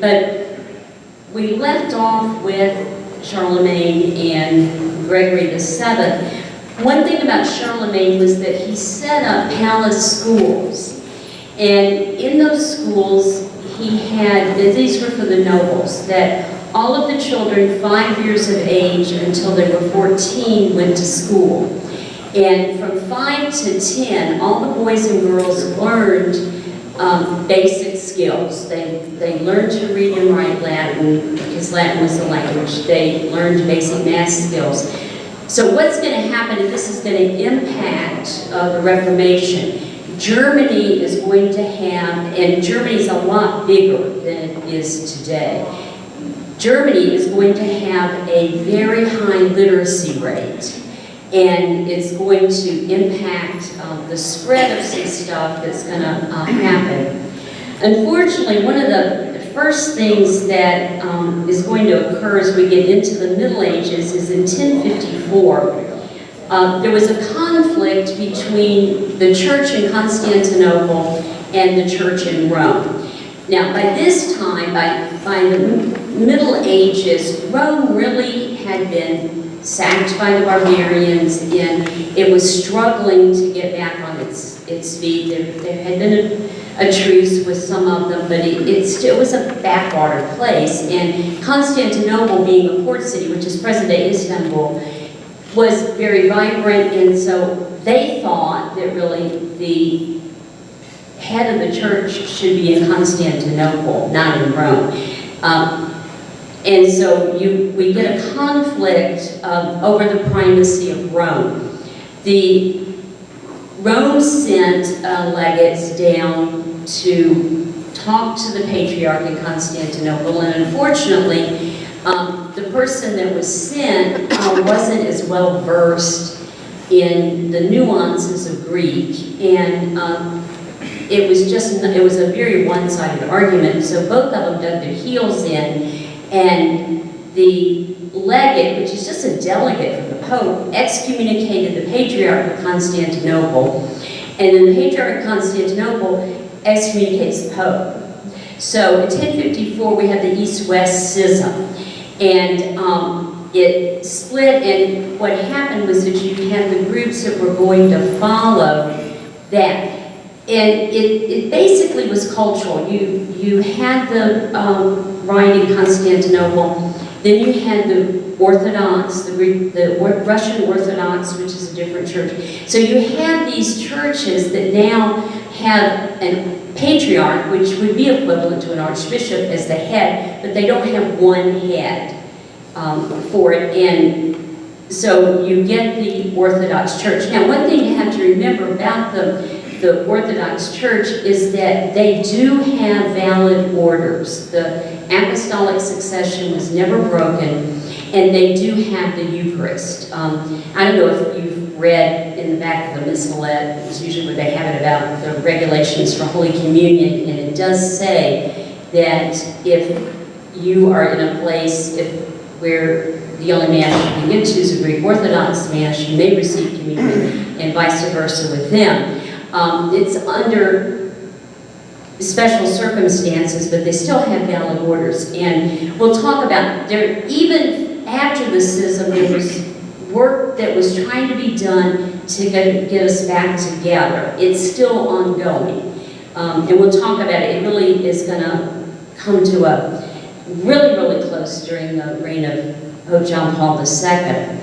But we left off with Charlemagne and Gregory VII. One thing about Charlemagne was that he set up palace schools. And in those schools, he had, these were for the nobles, that all of the children 5 years of age until they were 14 went to school. And from 5 to 10, all the boys and girls learned basic skills. They learned to read and write Latin, because Latin was the language. They learned basic math skills. So what's going to happen, and this is going to impact the Reformation. Germany is going to have, and Germany's a lot bigger than it is today. Germany is going to have a very high literacy rate, and it's going to impact the spread of some stuff that's going to happen. Unfortunately, one of the first things that is going to occur as we get into the Middle Ages is in 1054. There was a conflict between the church in Constantinople and the church in Rome. Now, by this time, by the Middle Ages, Rome really had been sacked by the barbarians, and it was struggling to get back on its feet. There had been a truce with some of them, but it still was a backwater place. And Constantinople, being a port city, which is present-day Istanbul, was very vibrant, and so they thought that really the head of the church should be in Constantinople, not in Rome. And so we get a conflict over the primacy of Rome. Rome sent legates down to talk to the Patriarch in Constantinople, and unfortunately, the person that was sent wasn't as well versed in the nuances of Greek, and it was a very one-sided argument. So both of them dug their heels in, and the legate, which is just a delegate from the Pope, excommunicated the Patriarch of Constantinople, and then the Patriarch of Constantinople excommunicates the Pope. So in 1054 we have the East-West Schism, and it split, and what happened was that you had the groups that were going to follow that. And it basically was cultural. You had the rite in Constantinople, then you had the Orthodox, the Russian Orthodox, which is a different church. So you have these churches that now have a patriarch, which would be equivalent to an archbishop as the head, but they don't have one head for it. And so you get the Orthodox Church. Now, one thing you have to remember about the Orthodox Church is that they do have valid orders. The apostolic succession was never broken, and they do have the Eucharist. I don't know if you've read in the back of the missalette, it's usually where they have it about the regulations for Holy Communion, and it does say that if you are in a place where the only Mass you can get to is a Greek Orthodox Mass, you may receive communion, and vice versa with them. It's under special circumstances, but they still have valid orders. And we'll talk about there, even after the schism, there was work that was trying to be done to get us back together. It's still ongoing. And we'll talk about it. It really is going to come to a really, really close during the reign of Pope John Paul II.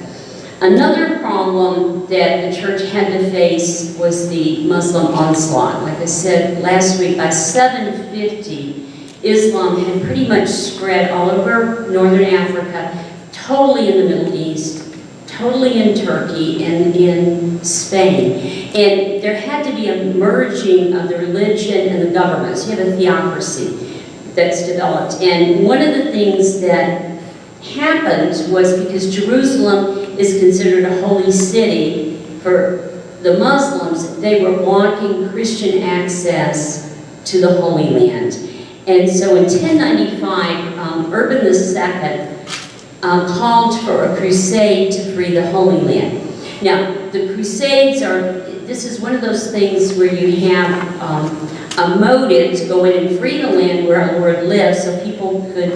Another problem that the church had to face was the Muslim onslaught. Like I said last week, by 750, Islam had pretty much spread all over northern Africa, totally in the Middle East, totally in Turkey, and in Spain. And there had to be a merging of the religion and the government. So you have a theocracy that's developed. And one of the things that happened was, because Jerusalem is considered a holy city for the Muslims, they were blocking Christian access to the Holy Land. And so in 1095, Urban II called for a crusade to free the Holy Land. Now, the Crusades this is one of those things where you have a motive to go in and free the land where our Lord lives so people could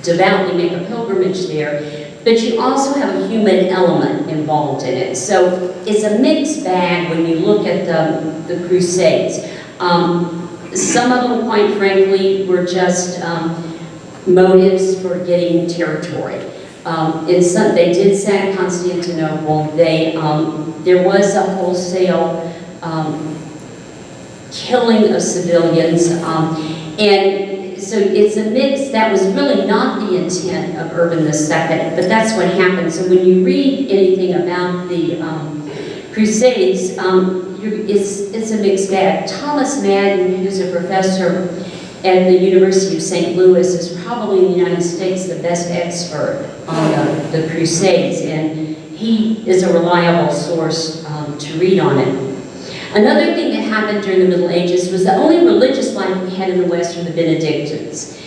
devoutly make a pilgrimage there. But you also have a human element involved in it. So it's a mixed bag when you look at the Crusades. Some of them, quite frankly, were just motives for getting territory. They did sack Constantinople. There was a wholesale killing of civilians, and so it's a mix. That was really not the intent of Urban II, but that's what happened. So when you read anything about the Crusades, it's a mixed bag. Thomas Madden, who's a professor at the University of St. Louis, is probably in the United States the best expert on the Crusades, and he is a reliable source to read on it. Another thing that happened during the Middle Ages was the only religious life we had in the West were the Benedictines.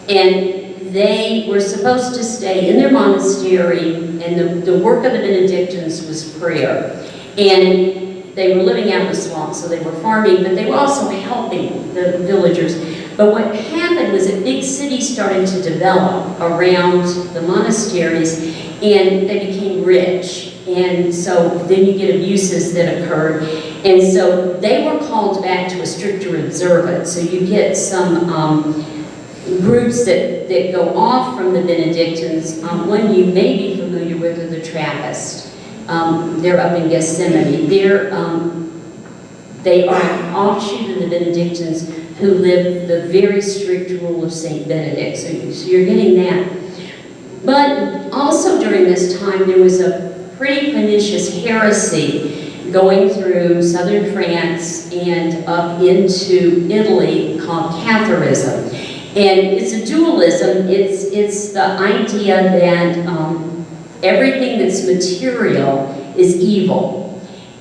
And they were supposed to stay in their monastery, and the work of the Benedictines was prayer. And they were living out in the swamp, so they were farming, but they were also helping the villagers. But what happened was that big cities started to develop around the monasteries, and they became rich. And so then you get abuses that occurred. And so they were called back to a stricter observance. So you get some groups that go off from the Benedictines. One you may be familiar with are the Trappists. They're up in Gethsemane. They are an offshoot of the Benedictines who live the very strict rule of St. Benedict. So you're getting that. But also during this time, there was a pretty pernicious heresy going through southern France and up into Italy called Catharism. And it's a dualism. It's the idea that everything that's material is evil,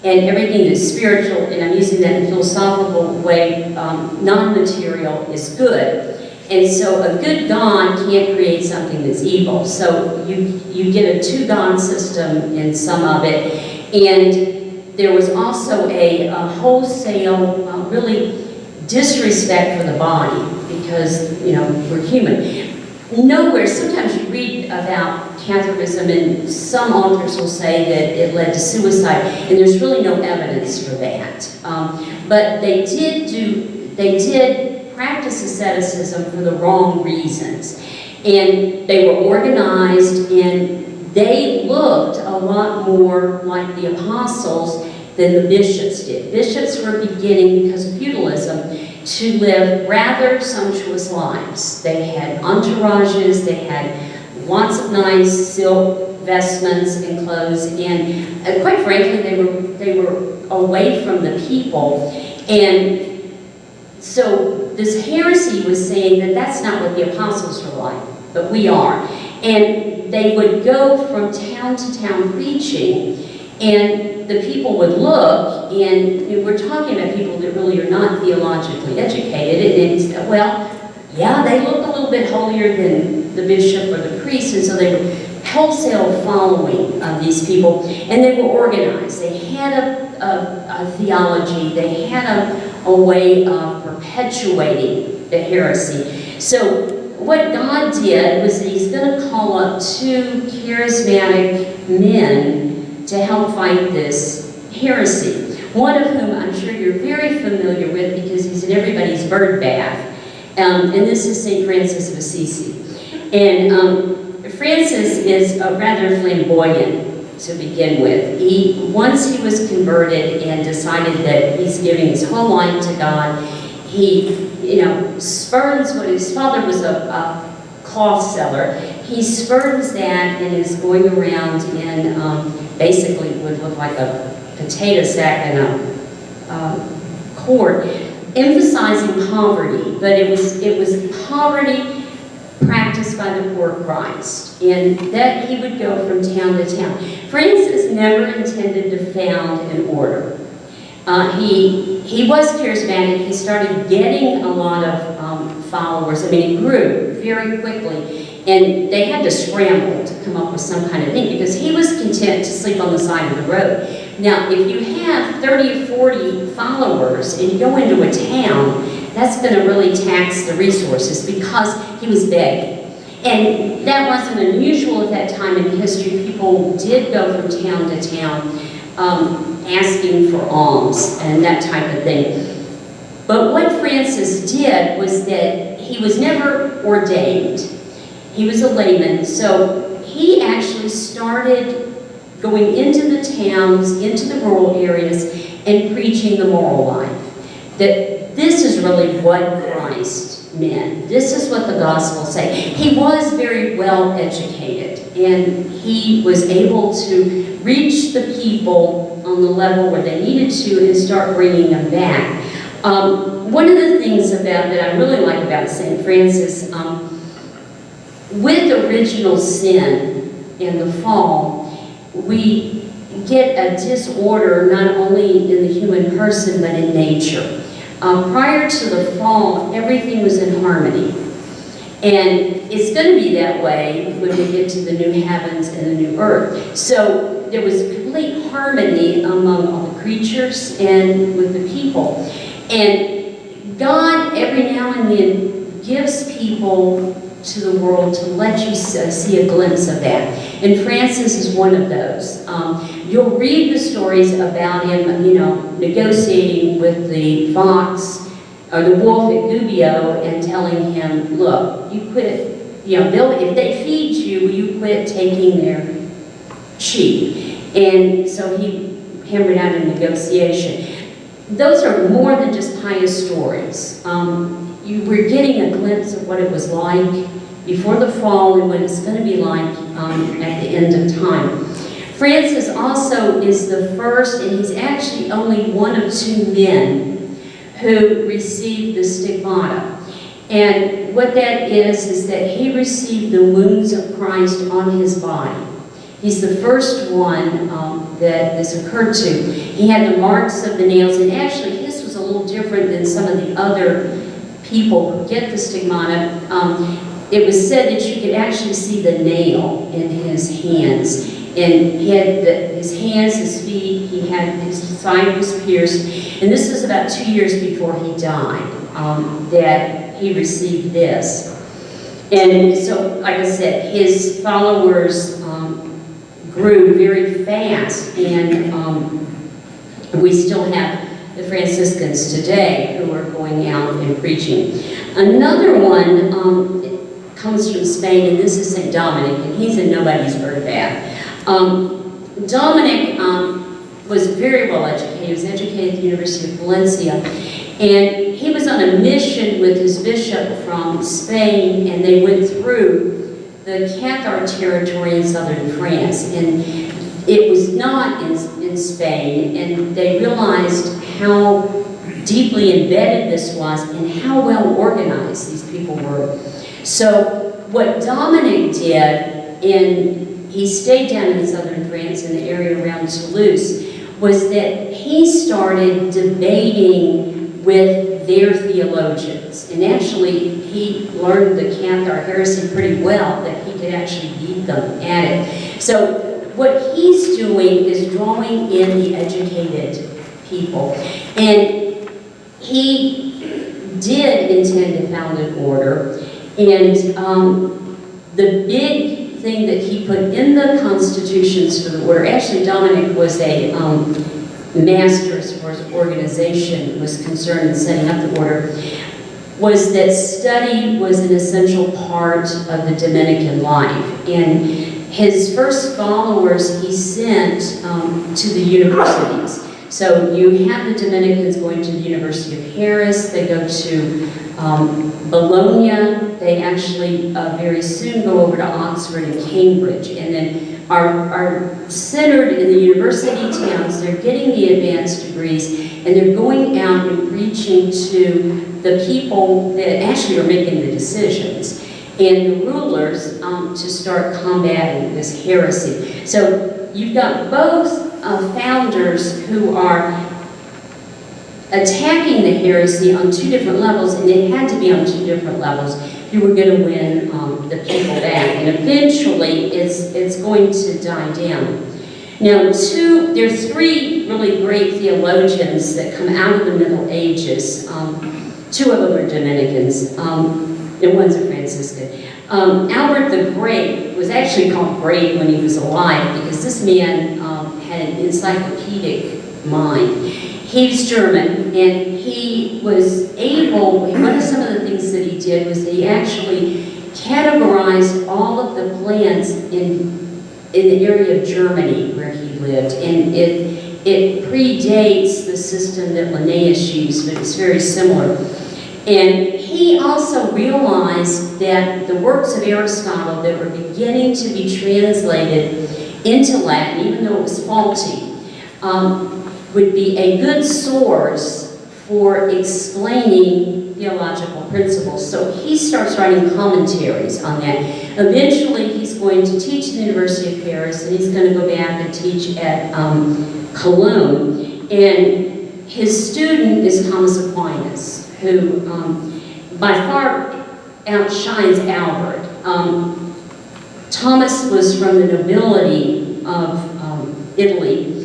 and everything that's spiritual, and I'm using that in a philosophical way, non-material is good. And so a good God can't create something that's evil. So you get a two-God system in some of it. And there was also a wholesale, really disrespect for the body, because, you know, we're human. Nowhere, sometimes you read about Catharism and some authors will say that it led to suicide, and there's really no evidence for that. But they did practice asceticism for the wrong reasons. And they were organized, and they looked a lot more like the apostles than the bishops did. Bishops were beginning, because of feudalism, to live rather sumptuous lives. They had entourages, they had lots of nice silk vestments and clothes, and quite frankly, they were away from the people. And so this heresy was saying that that's not what the apostles were like, but we are. And they would go from town to town preaching, and the people would look, and we're talking about people that really are not theologically educated, and it's, well, yeah, they look a little bit holier than the bishop or the priest, and so they were wholesale following these people, and they were organized. They had a theology, they had a way of perpetuating the heresy. So what God did was that He's going to call up two charismatic men to help fight this heresy. One of whom I'm sure you're very familiar with because he's in everybody's bird bath, and this is St. Francis of Assisi. And Francis is rather flamboyant to begin with. Once he was converted and decided that he's giving his whole life to God, he, spurns what his father was a cloth seller. He spurns that and is going around in basically would look like a potato sack and a cord, emphasizing poverty, but it was poverty practiced by the poor Christ, and that he would go from town to town. Francis never intended to found an order. He was charismatic. He started getting a lot of followers. I mean, it grew very quickly. And they had to scramble to come up with some kind of thing because he was content to sleep on the side of the road. Now, if you have 30 or 40 followers and you go into a town, that's going to really tax the resources because he was begging. And that wasn't unusual at that time in history. People did go from town to town asking for alms and that type of thing. But what Francis did was that he was never ordained. He was a layman, so he actually started going into the towns, into the rural areas, and preaching the moral life. That this is really what Christ meant. This is what the Gospels say. He was very well educated, and he was able to reach the people on the level where they needed to and start bringing them back. One of the things that I really like about St. Francis, with original sin and the fall, we get a disorder not only in the human person but in nature. Prior to the fall, everything was in harmony. And it's going to be that way when we get to the new heavens and the new earth. So there was complete harmony among all the creatures and with the people. And God, every now and then, gives people to the world to let you see a glimpse of that. And Francis is one of those. You'll read the stories about him, negotiating with the fox or the wolf at Gubbio and telling him, look, you quit, if they feed you, will you quit taking their sheep? And so he hammered out a negotiation. Those are more than just pious stories. You were getting a glimpse of what it was like before the fall and what it's going to be like at the end of time. Francis also is the first, and he's actually only one of two men who received the stigmata. And what that is that he received the wounds of Christ on his body. He's the first one that this occurred to. He had the marks of the nails, and actually his was a little different than some of the other people who get the stigmata. It was said that you could actually see the nail in his hands. And he had his hands, his feet, his side was pierced. And this was about 2 years before he died, that he received this. And so, like I said, his followers grew very fast, and we still have the Franciscans today who are going out and preaching. Another one comes from Spain, and this is St. Dominic, and he's a nobody's birdbath. Dominic was very well educated. He was educated at the University of Valencia, and he was on a mission with his bishop from Spain, and they went through the Cathar territory in southern France, and it was not in Spain, and they realized how deeply embedded this was and how well organized these people were. So what Dominic did, and he stayed down in southern France in the area around Toulouse, was that he started debating with their theologians. And actually, he learned the Cathar heresy pretty well, that he could actually beat them at it. So what he's doing is drawing in the educated people. And he did intend to found an order. And the big thing that he put in the constitutions for the order, actually Dominic was a master as far as organization was concerned in setting up the order, was that study was an essential part of the Dominican life. And his first followers he sent to the universities. So you have the Dominicans going to the University of Paris, they go to Bologna, they actually very soon go over to Oxford and Cambridge, and then are centered in the university towns. They're getting the advanced degrees, and they're going out and preaching to the people that actually are making the decisions, and the rulers to start combating this heresy. So you've got both founders who are attacking the heresy on two different levels, and it had to be on two different levels. You were going to win the people back, and eventually it's going to die down. Now, there are three really great theologians that come out of the Middle Ages. Two of them are Dominicans, and one's a Franciscan. Albert the Great was actually called great when he was alive because this man had an encyclopedic mind. He's German, and he was able, one of some of the things that he did was that he actually categorized all of the plants in the area of Germany where he lived, and it predates the system that Linnaeus used, but it's very similar. And he also realized that the works of Aristotle that were beginning to be translated into Latin, even though it was faulty, would be a good source for explaining theological principles. So he starts writing commentaries on that. Eventually, he's going to teach at the University of Paris, and he's going to go back and teach at Cologne. And his student is Thomas Aquinas, who by far outshines Albert. Thomas was from the nobility of Italy,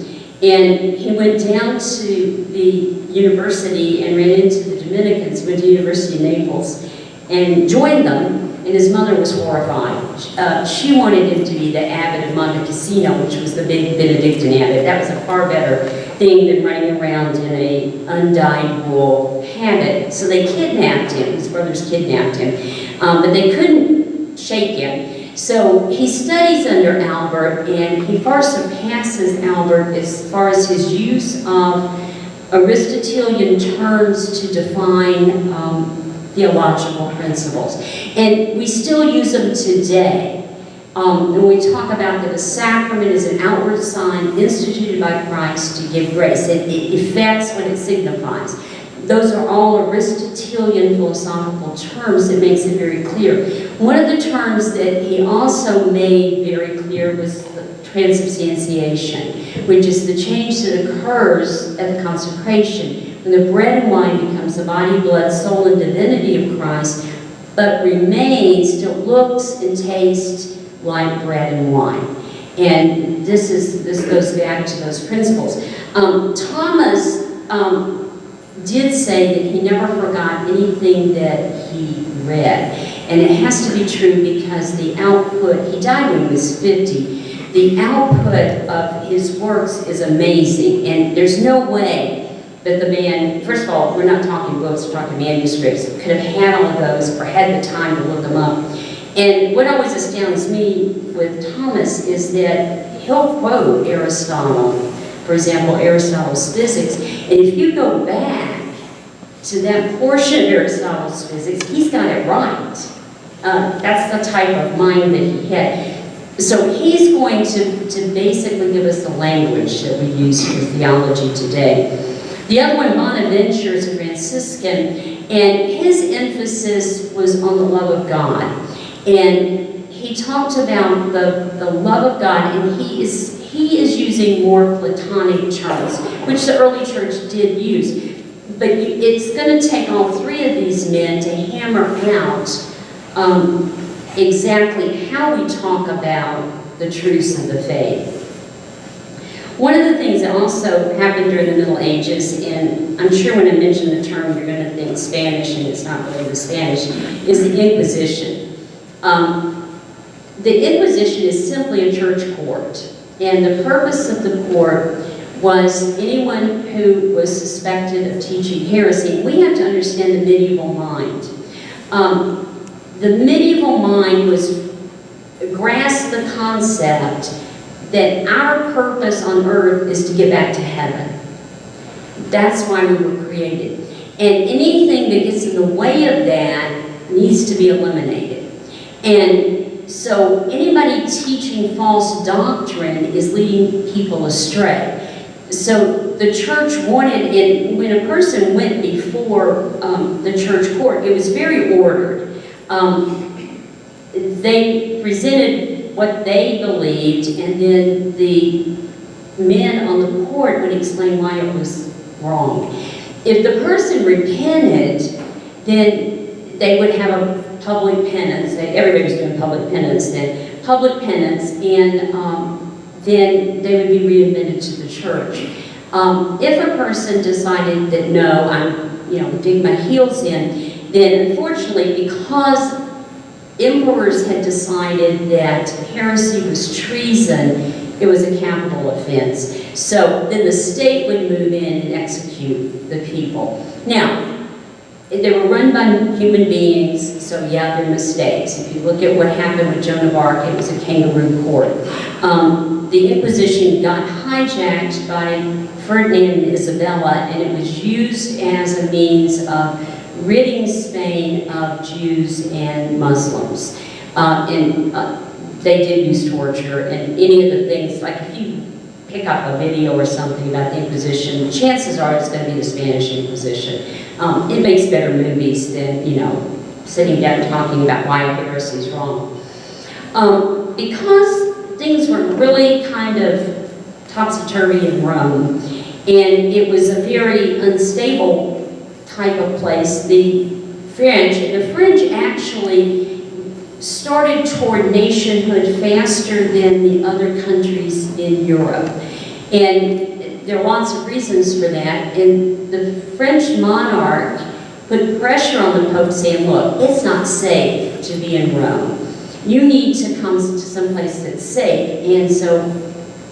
and he went down to the university and ran into the Dominicans, went to the University of Naples, and joined them, and his mother was horrified. She wanted him to be the abbot of Monte Cassino, which was the big Benedictine abbot. That was a far better thing than running around in a undyed wool habit. So they kidnapped him, his brothers kidnapped him, but they couldn't shake him. So he studies under Albert, and he far surpasses Albert as far as his use of Aristotelian terms to define theological principles. And we still use them today. When we talk about that a sacrament is an outward sign instituted by Christ to give grace, it effects what it signifies. Those are all Aristotelian philosophical terms that makes it very clear. One of the terms that he also made very clear was the transubstantiation, which is the change that occurs at the consecration, when the bread and wine becomes the body, blood, soul, and divinity of Christ, but remains, still looks and tastes like bread and wine. And this goes back to those principles. Thomas did say that he never forgot anything that he read. And it has to be true because the output, he died when he was 50, the output of his works is amazing. And there's no way that the man, first of all, we're not talking books, we're talking manuscripts, could have had all of those or had the time to look them up. And what always astounds me with Thomas is that he'll quote Aristotle, for example, Aristotle's physics, and if you go back to that portion of Aristotle's physics, he's got it right. That's the type of mind that he had. So he's going to basically give us the language that we use for theology today. The other one, Bonaventure, is a Franciscan, and his emphasis was on the love of God. And he talked about the love of God, and he is using more Platonic terms, which the early church did use. But it's going to take all three of these men to hammer out exactly how we talk about the truths of the faith. One of the things that also happened during the Middle Ages, and I'm sure when I mention the term you're going to think Spanish, and it's not really the Spanish, is the Inquisition. The Inquisition is simply a church court, and the purpose of the court was anyone who was suspected of teaching heresy. We have to understand the medieval mind. The medieval mind grasped the concept that our purpose on earth is to get back to heaven. That's why we were created. And anything that gets in the way of that needs to be eliminated. And so anybody teaching false doctrine is leading people astray. So the church wanted, and when a person went before the church court, it was very ordered. They presented what they believed, and then the men on the court would explain why it was wrong. if the person repented, then they would have a public penance. Everybody was doing public penance then. Public penance, and then they would be readmitted to the church. If a person decided that no, I'm, dig my heels in, then unfortunately, because emperors had decided that heresy was treason, it was a capital offense. So then the state would move in and execute the people. Now, they were run by human beings, so yeah, there are mistakes. If you look at what happened with Joan of Arc, it was a kangaroo court. The Inquisition got hijacked by Ferdinand and Isabella, and it was used as a means of ridding Spain of Jews and Muslims. They did use torture, and any of the things, like if you pick up a video or something about the Inquisition, chances are it's going to be the Spanish Inquisition. It makes better movies than, sitting down talking about why heresy is wrong. Because things were really kind of topsy-turvy in Rome, and it was a very unstable type of place, the French actually started toward nationhood faster than the other countries in Europe. And there are lots of reasons for that. And the French monarch put pressure on the Pope saying, look, it's not safe to be in Rome. You need to come to someplace that's safe. And so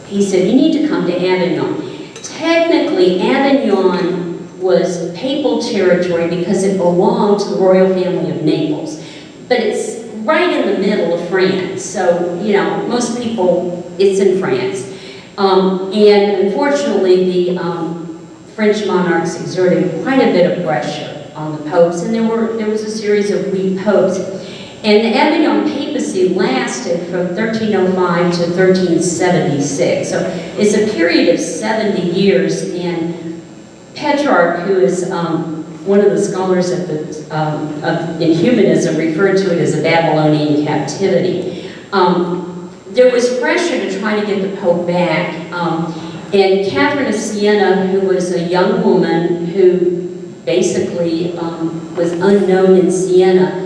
he said, you need to come to Avignon. Technically, Avignon was papal territory because it belonged to the royal family of Naples. But it's right in the middle of France. So, most people, it's in France. And unfortunately, the French monarchs exerted quite a bit of pressure on the popes, and there was a series of weak popes. And the Avignon papacy lasted from 1305 to 1376. So it's a period of 70 years, and Petrarch, who is one of the scholars in humanism, referred to it as a Babylonian captivity. There was pressure to try to get the Pope back, and Catherine of Siena, who was a young woman who basically was unknown in Siena,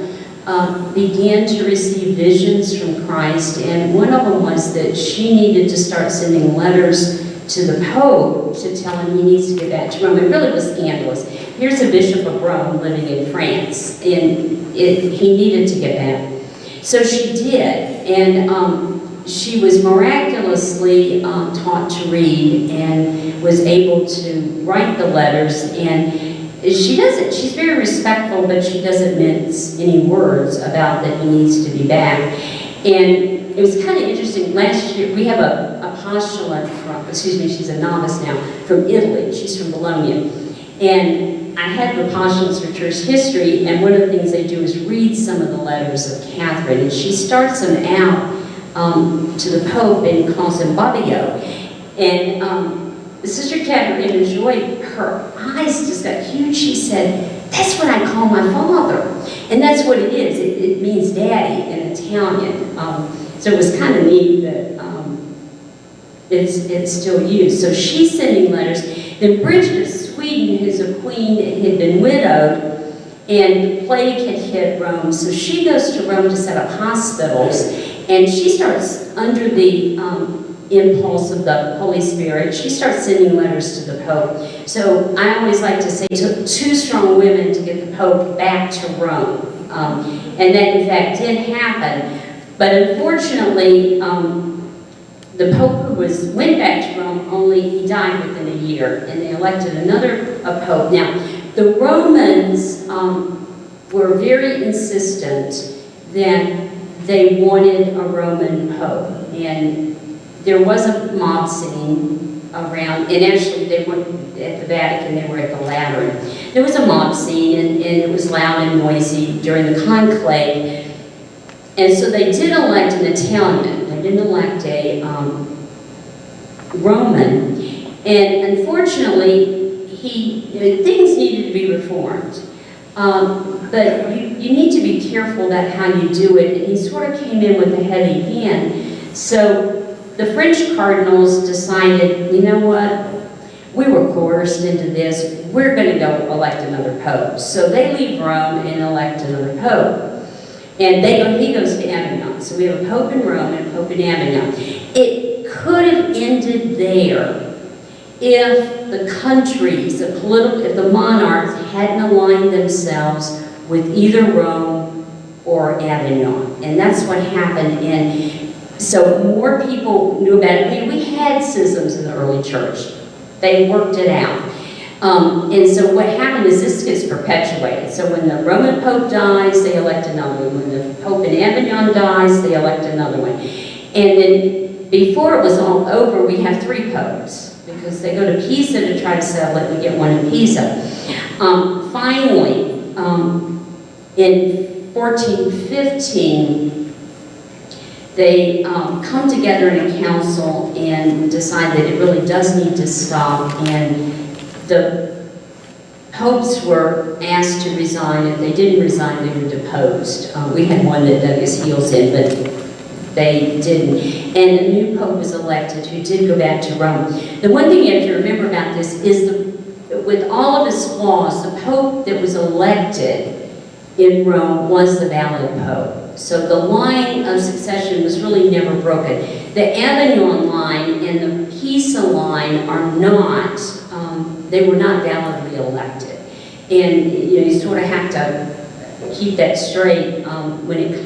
began to receive visions from Christ, and one of them was that she needed to start sending letters to the Pope to tell him he needs to get back to Rome. It really was scandalous. Here's a bishop of Rome living in France, and he needed to get back. So she did, and she was miraculously taught to read and was able to write the letters, and she's very respectful, but she doesn't mince any words about that he needs to be back. And it was kind of interesting. Last year, we have a postulant from, she's a novice now, from Italy. She's from Bologna. And I had the postulants for church history, and one of the things they do is read some of the letters of Catherine. And she starts them out to the Pope and calls him Bobbio. And Sister Catherine enjoyed, her eyes just got huge. She said, that's what I call my father. And that's what it is. It means daddy in Italian. So it was kind of neat that it's still used. So she's sending letters. Then Bridget of Sweden, who's a queen, had been widowed, and the plague had hit Rome. So she goes to Rome to set up hospitals, and she starts, under the impulse of the Holy Spirit, she starts sending letters to the Pope. So I always like to say it took 2 strong women to get the Pope back to Rome. And that, in fact, did happen. But unfortunately, the Pope who went back to Rome, he died within a year, and they elected another Pope. Now, the Romans were very insistent that they wanted a Roman Pope, and there was a mob scene around, and actually they weren't at the Vatican, they were at the Lateran. There was a mob scene, and it was loud and noisy during the conclave. And so they did elect an Italian. They didn't elect a Roman. And unfortunately, things needed to be reformed. But you need to be careful about how you do it. And he sort of came in with a heavy hand. So the French cardinals decided, you know what? we were coerced into this, we're going to go elect another pope. So they leave Rome and elect another pope. And he goes to Avignon. So we have a pope in Rome and a pope in Avignon. It could have ended there if the countries, if the monarchs hadn't aligned themselves with either Rome or Avignon. And that's what happened. And so more people knew about it. I mean, we had schisms in the early church. They worked it out. And so what happened is this gets perpetuated. So when the Roman Pope dies, they elect another one. When the Pope in Avignon dies, they elect another one. And then before it was all over, we have 3 popes, because they go to Pisa to try to settle it. We get one in Pisa. Finally, in 1415, they come together in a council and decide that it really does need to stop, and the popes were asked to resign. If they didn't resign, they were deposed. We had one that dug his heels in, but they didn't. And a new pope was elected who did go back to Rome. The one thing you have to remember about this is with all of his flaws, the pope that was elected in Rome was the valid pope. So the line of succession was really never broken. The Avignon line and the Pisa line are not, they were not validly elected. And you sort of have to keep that straight when you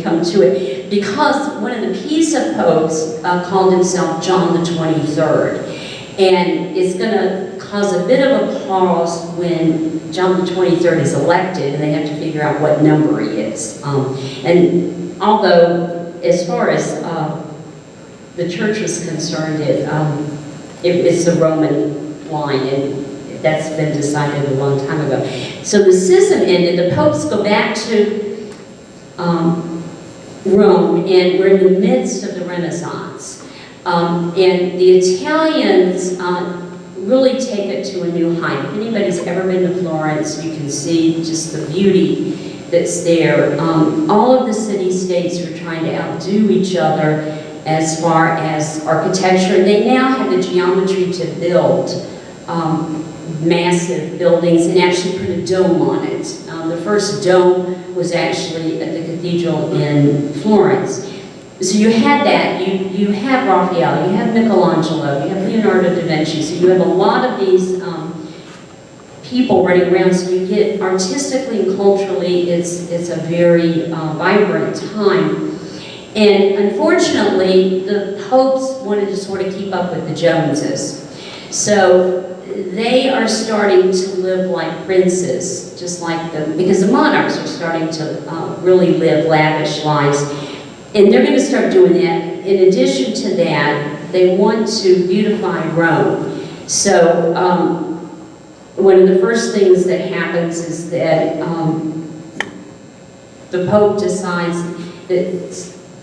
come to it. Because one of the Pisa popes called himself John the 23rd. And it's going to cause a bit of a pause when John the 23rd is elected and they have to figure out what number he is. And although, as far as the church is concerned, it's the Roman line, and that's been decided a long time ago. So the schism ended, the popes go back to Rome, and we're in the midst of the Renaissance. And the Italians really take it to a new height. If anybody's ever been to Florence, you can see just the beauty that's there. All of the city-states were trying to outdo each other as far as architecture. They now have the geometry to build massive buildings and actually put a dome on it. The first dome was actually at the cathedral in Florence. So you had that, you have Raphael, you have Michelangelo, you have Leonardo da Vinci, so you have a lot of these people running around, so you get artistically and culturally, it's a very vibrant time. And unfortunately, the popes wanted to sort of keep up with the Joneses. So they are starting to live like princes, just like because the monarchs are starting to really live lavish lives. And they're going to start doing that. In addition to that, they want to beautify Rome. So one of the first things that happens is that the Pope decides that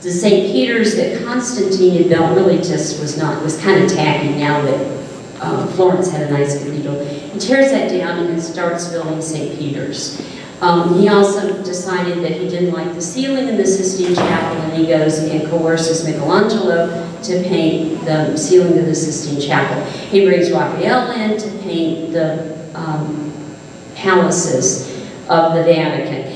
the St. Peter's that Constantine had built really just was kind of tacky now that Florence had a nice cathedral. He tears that down and starts building St. Peter's. He also decided that he didn't like the ceiling in the Sistine Chapel, and he goes and coerces Michelangelo to paint the ceiling of the Sistine Chapel. He brings Raphael in to paint the palaces of the Vatican.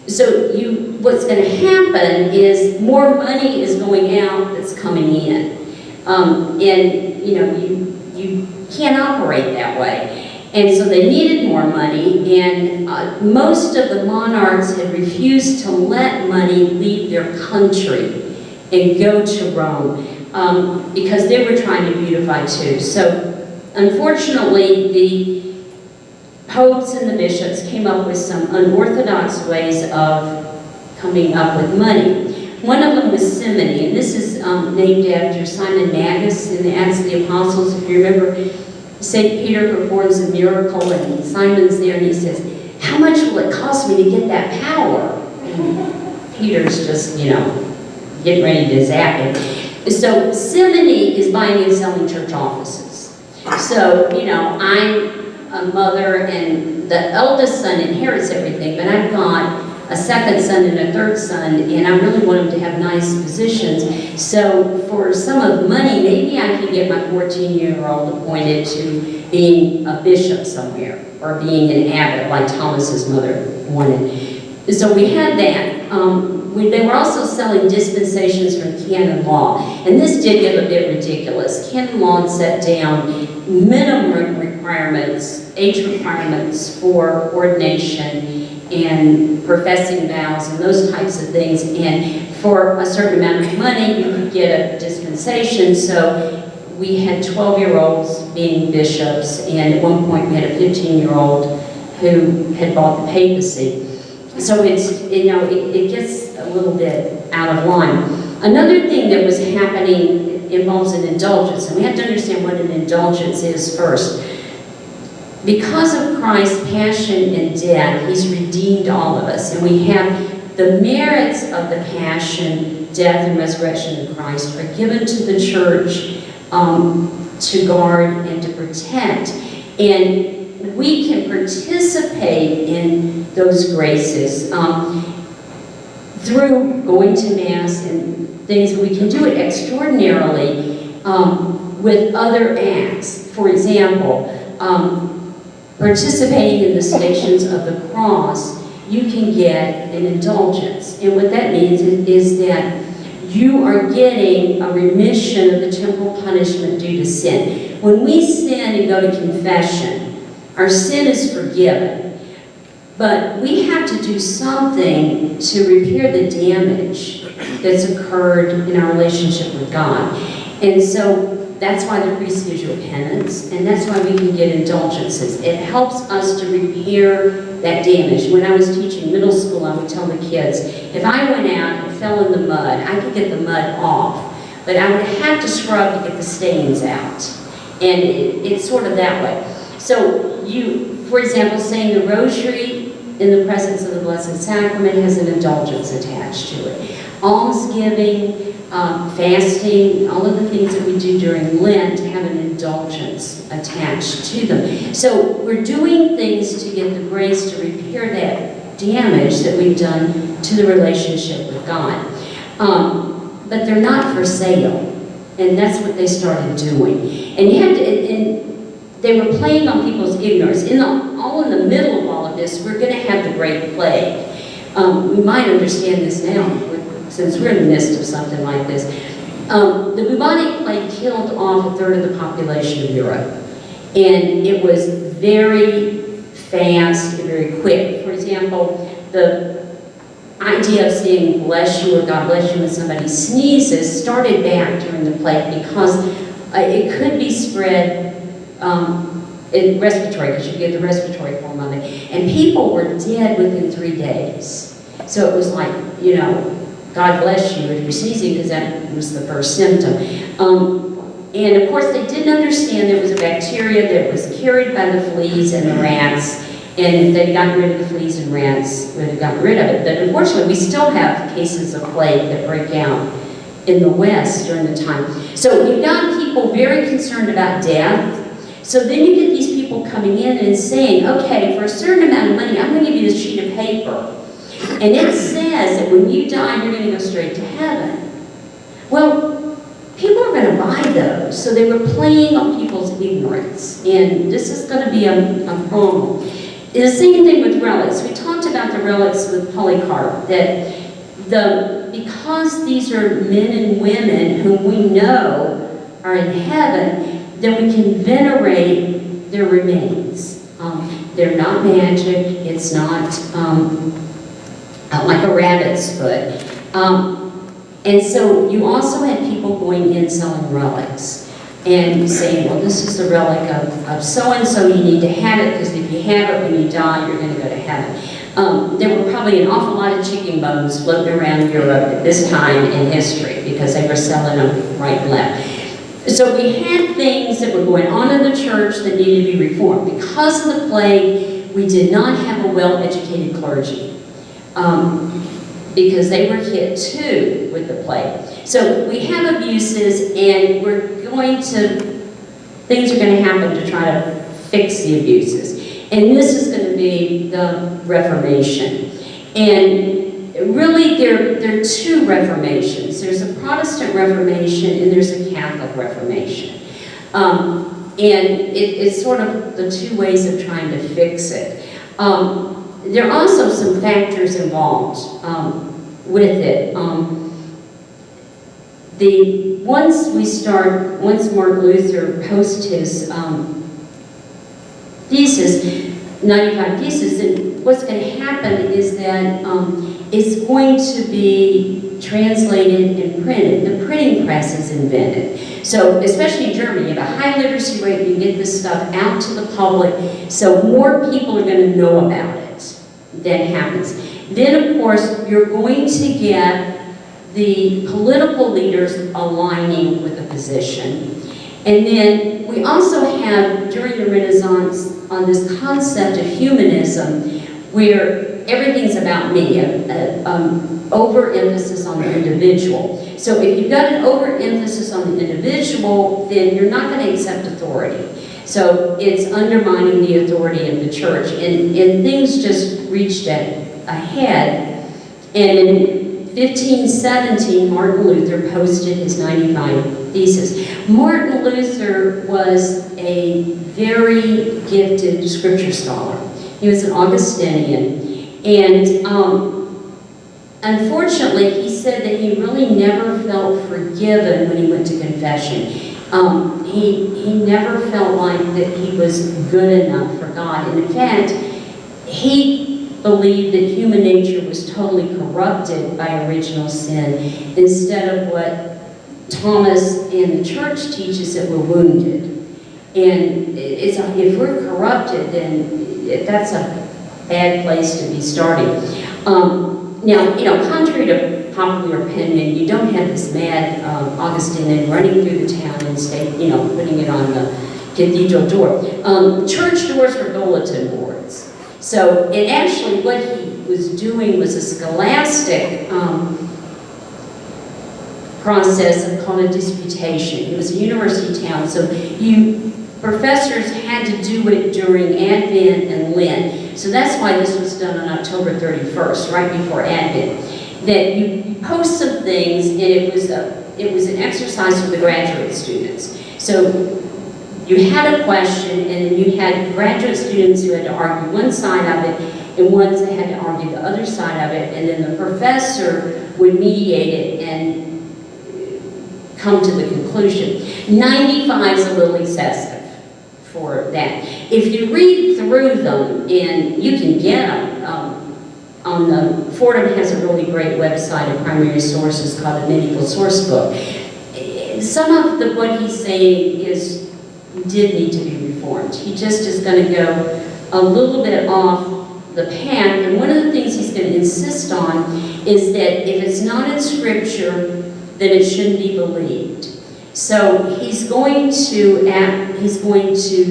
So what's going to happen is more money is going out that's coming in. And you can't operate that way. And so they needed more money, and most of the monarchs had refused to let money leave their country and go to Rome because they were trying to beautify too. So unfortunately, the popes and the bishops came up with some unorthodox ways of coming up with money. One of them was simony, and this is named after Simon Magus in the Acts of the Apostles. If you remember, St. Peter performs a miracle, and Simon's there, and he says, "How much will it cost me to get that power?" And Peter's just, getting ready to zap him. So simony is buying and selling church offices. So, I'm a mother, and the eldest son inherits everything, but I've got a second son and a third son, and I really want them to have nice positions. So for some of the money, maybe I could get my 14-year-old appointed to being a bishop somewhere, or being an abbot like Thomas's mother wanted. So we had that. They were also selling dispensations from canon law, and this did get a bit ridiculous. Canon law set down minimum requirements, age requirements for ordination and professing vows and those types of things, and for a certain amount of money you could get a dispensation. So we had 12-year-olds being bishops, and at one point we had a 15-year-old who had bought the papacy. So it's, you know, it gets a little bit out of line. Another thing that was happening involves an indulgence, and we have to understand what an indulgence is first. Because of Christ's passion and death, he's redeemed all of us, and we have the merits of the passion, death, and resurrection of Christ are given to the church to guard and to protect. And we can participate in those graces through going to Mass and things. We can do it extraordinarily with other acts. For example, participating in the Stations of the Cross, you can get an indulgence. And what that means is that you are getting a remission of the temporal punishment due to sin. When we sin and go to confession, our sin is forgiven, but we have to do something to repair the damage that's occurred in our relationship with God. And so that's why the priest gives you a penance, and that's why we can get indulgences. It helps us to repair that damage. When I was teaching middle school, I would tell the kids, if I went out and fell in the mud, I could get the mud off, but I would have to scrub to get the stains out. And it's sort of that way. So you, for example, saying the rosary in the presence of the Blessed Sacrament has an indulgence attached to it. Almsgiving, fasting, all of the things that we do during Lent have an indulgence attached to them. So we're doing things to get the grace to repair that damage that we've done to the relationship with God. But they're not for sale, and that's what they started doing. And you have to, they were playing on people's ignorance. All in the middle of all of this, we're going to have the Great Plague. We might understand this now, since we're in the midst of something like this. The bubonic plague killed off a third of the population of Europe. And it was very fast and very quick. For example, the idea of saying bless you or God bless you when somebody sneezes started back during the plague because it could be spread in respiratory, because you get the respiratory form of it. And people were dead within 3 days. So it was like, you know, God bless you if you're sneezing, because that was the first symptom. And of course they didn't understand there was a bacteria that was carried by the fleas and the rats, and if they'd gotten rid of the fleas and rats, we'd have gotten rid of it. But unfortunately, we still have cases of plague that break out in the West during the time. So you've got people very concerned about death. So then you get these people coming in and saying, okay, for a certain amount of money, I'm going to give you this sheet of paper. And it says that when you die, you're going to go straight to heaven. Well, people are going to buy those. So they were playing on people's ignorance. And this is going to be a problem. The same thing with relics. We talked about the relics with Polycarp, that because these are men and women whom we know are in heaven, then we can venerate their remains. They're not magic. It's not like a rabbit's foot. And so you also had people going in selling relics and saying, well, this is the relic of so-and-so, you need to have it, because if you have it when you die, you're going to go to heaven. There were probably an awful lot of chicken bones floating around Europe at this time in history, because they were selling them right and left. So we had things that were going on in the church that needed to be reformed. Because of the plague, we did not have a well-educated clergy, because they were hit too with the plague. So we have abuses, and things are going to happen to try to fix the abuses. And this is going to be the Reformation. And really, there are two Reformations. There's a Protestant Reformation and there's a Catholic Reformation. And it's sort of the two ways of trying to fix it. There are also some factors involved with it. Once Martin Luther posted his thesis, 95 thesis, then what's going to happen is that it's going to be translated and printed. The printing press is invented. So, especially in Germany, you have a high literacy rate, you get this stuff out to the public, so more people are going to know about it than happens. Then, of course, you're going to get the political leaders aligning with the position. And then we also have, during the Renaissance, on this concept of humanism, where everything's about me, overemphasis on the individual. So if you've got an overemphasis on the individual, then you're not going to accept authority. So it's undermining the authority of the church. And things just reached a head. And in 1517, Martin Luther posted his 95 Thesis. Martin Luther was a very gifted scripture scholar. He was an Augustinian, and unfortunately, he said that he really never felt forgiven when he went to confession. He never felt like that he was good enough for God, and in fact, he believed that human nature was totally corrupted by original sin, instead of what Thomas and the church teaches, that we're wounded. And if we're corrupted, then that's a bad place to be starting. Now, contrary to popular opinion, you don't have this mad Augustinian running through the town and putting it on the cathedral door. Church doors were bulletin boards. So, and actually what he was doing was a scholastic process called a disputation. It was a university town, so professors had to do it during Advent and Lent. So that's why this was done on October 31st, right before Advent. That you post some things, and it was an exercise for the graduate students. So you had a question, and then you had graduate students who had to argue one side of it, and ones that had to argue the other side of it, and then the professor would mediate it and come to the conclusion. 95 is a little excessive for that. If you read through them, and you can get them, on the Fordham has a really great website of primary sources called the Medieval Source Book. Some of what he's saying did need to be reformed. He just is going to go a little bit off the path, and one of the things he's going to insist on is that if it's not in Scripture, then it shouldn't be believed. So he's going to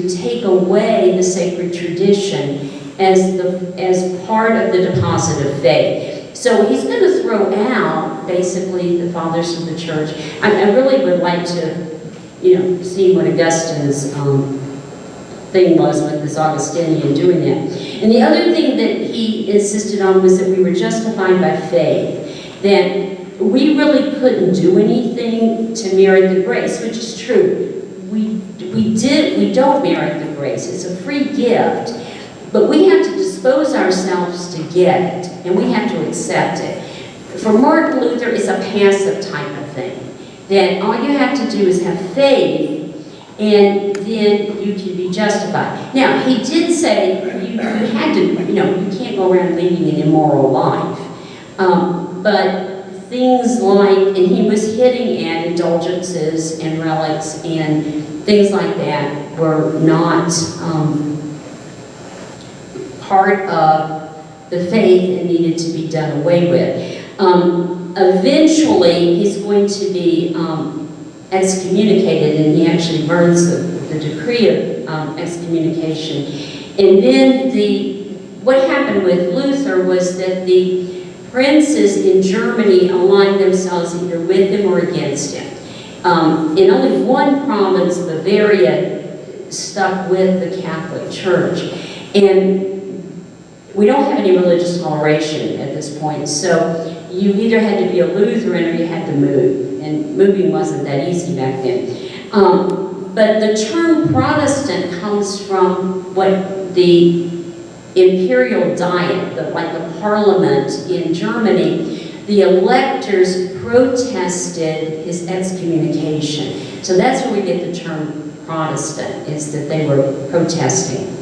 take away the sacred tradition as part of the deposit of faith. So he's going to throw out basically the fathers of the church. I really would like to, see what Augustine's thing was with this Augustinian doing that. And the other thing that he insisted on was that we were justified by faith. That we really couldn't do anything to merit the grace, which is true. We don't merit the grace. It's a free gift, but we have to dispose ourselves to get it, and we have to accept it. For Martin Luther, it's a passive type of thing, that all you have to do is have faith, and then you can be justified. Now, he did say you had to, you can't go around leading an immoral life, but things like, and he was hitting at indulgences and relics and things like that were not part of the faith and needed to be done away with. Eventually, he's going to be excommunicated, and he actually burns the decree of excommunication. And then what happened with Luther was that the princes in Germany aligned themselves either with him or against him. In only one province, Bavaria, stuck with the Catholic Church. And we don't have any religious toleration at this point, so you either had to be a Lutheran or you had to move, and moving wasn't that easy back then. But the term Protestant comes from what the imperial diet, like the parliament in Germany, the electors protested his excommunication. So that's where we get the term Protestant, is that they were protesting.